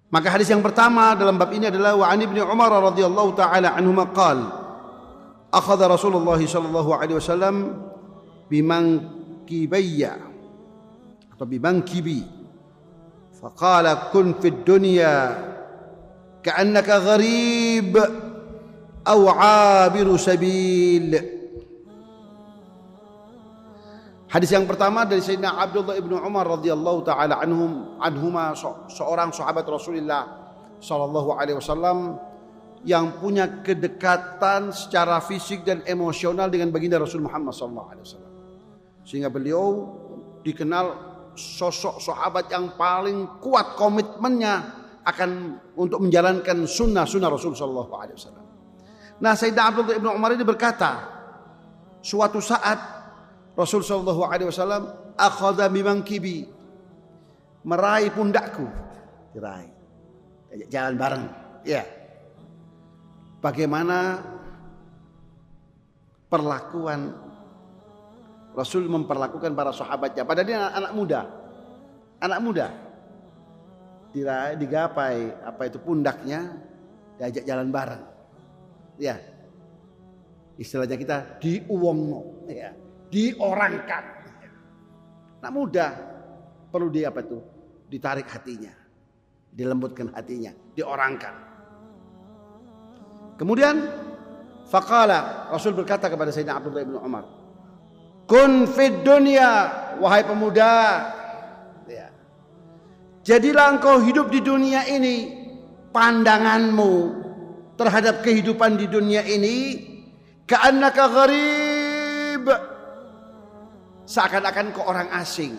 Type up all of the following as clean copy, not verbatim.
Maka hadis yang pertama dalam bab ini adalah wa an Ibnu Umar radhiyallahu taala anhuma qala akhadha Rasulullah sallallahu alaihi wasallam bimankibayya atau bimankibi faqala kun fid dunya ka'annaka gharib aw 'abiru sabil. Hadis yang pertama dari Sayyidina Abdullah ibnu Umar radhiyallahu taala anhuma, seorang sahabat Rasulullah sallallahu alaihi wasallam yang punya kedekatan secara fisik dan emosional dengan baginda Rasul Muhammad sallallahu alaihi wasallam. Sehingga beliau dikenal sosok sahabat yang paling kuat komitmennya akan untuk menjalankan sunnah-sunnah Rasul sallallahu alaihi wasallam. Nah, Sayyidina Abdullah ibnu Umar ini berkata, suatu saat Rasul sallallahu alaihi wasallam akhadha bimankibi, meraih pundakku, diraih, jalan bareng. Ya. Bagaimana perlakuan Rasul memperlakukan para sahabatnya, padahal dia anak muda, diraih, digapai apa itu pundaknya, diajak jalan bareng. Ya. Istilahnya kita diuwongno, ya. Diorangkan. Anak muda perlu ditarik hatinya, dilembutkan hatinya, diorangkan. Kemudian faqala, Rasul berkata kepada Sayyidina Abdullah bin Umar, kun fid dunya, wahai pemuda, ya, jadilah engkau hidup di dunia ini, pandanganmu terhadap kehidupan di dunia ini ka'annaka gharib, seakan-akan kau orang asing.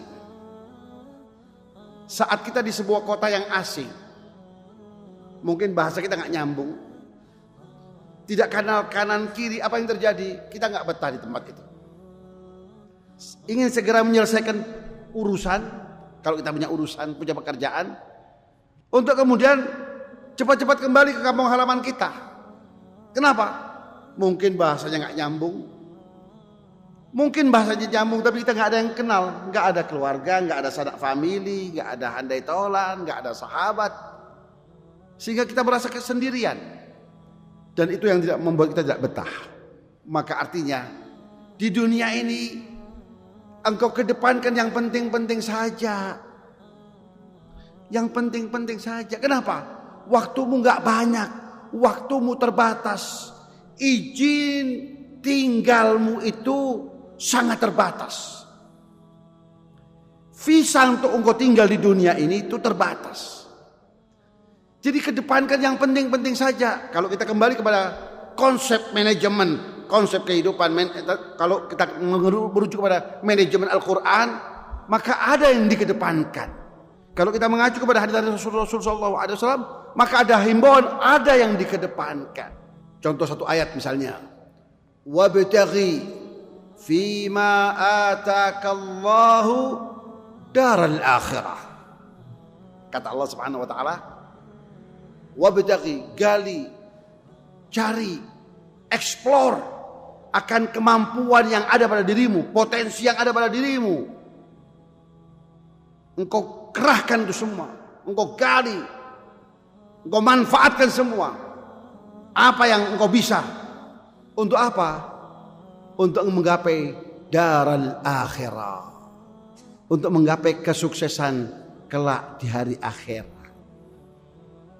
Saat kita di sebuah kota yang asing, mungkin bahasa kita nggak nyambung, tidak kenal kanan kiri, apa yang terjadi? Kita nggak betah di tempat itu. Ingin segera menyelesaikan urusan, kalau kita punya urusan, punya pekerjaan, untuk kemudian cepat-cepat kembali ke kampung halaman kita. Kenapa? Mungkin bahasanya nggak nyambung. Mungkin bahasanya nyambung, tapi kita nggak ada yang kenal, nggak ada keluarga, nggak ada sanak famili, nggak ada handai taulan, nggak ada sahabat, sehingga kita merasa kesendirian, dan itu yang tidak membuat kita tidak betah. Maka artinya di dunia ini engkau kedepankan yang penting-penting saja, yang penting-penting saja. Kenapa? Waktumu nggak banyak, waktumu terbatas, izin tinggalmu itu sangat terbatas. Visa untuk engkau tinggal di dunia ini itu terbatas. Jadi kedepankan yang penting-penting saja. Kalau kita kembali kepada konsep manajemen, konsep kehidupan, kalau kita merujuk kepada manajemen Al-Quran, maka ada yang dikedepankan. Kalau kita mengacu kepada hadis dari Rasulullah SAW, maka ada himbauan, ada yang dikedepankan. Contoh satu ayat misalnya, wabtaghi fima atakallahu daral akhirah. Kata Allah Subhanahu wa taala, wabtaghi, gali, cari, explore akan kemampuan yang ada pada dirimu, potensi yang ada pada dirimu. Engkau kerahkan itu semua, engkau gali, engkau manfaatkan semua. Apa yang engkau bisa? Untuk apa? Untuk menggapai daral akhirah, untuk menggapai kesuksesan kelak di hari akhir.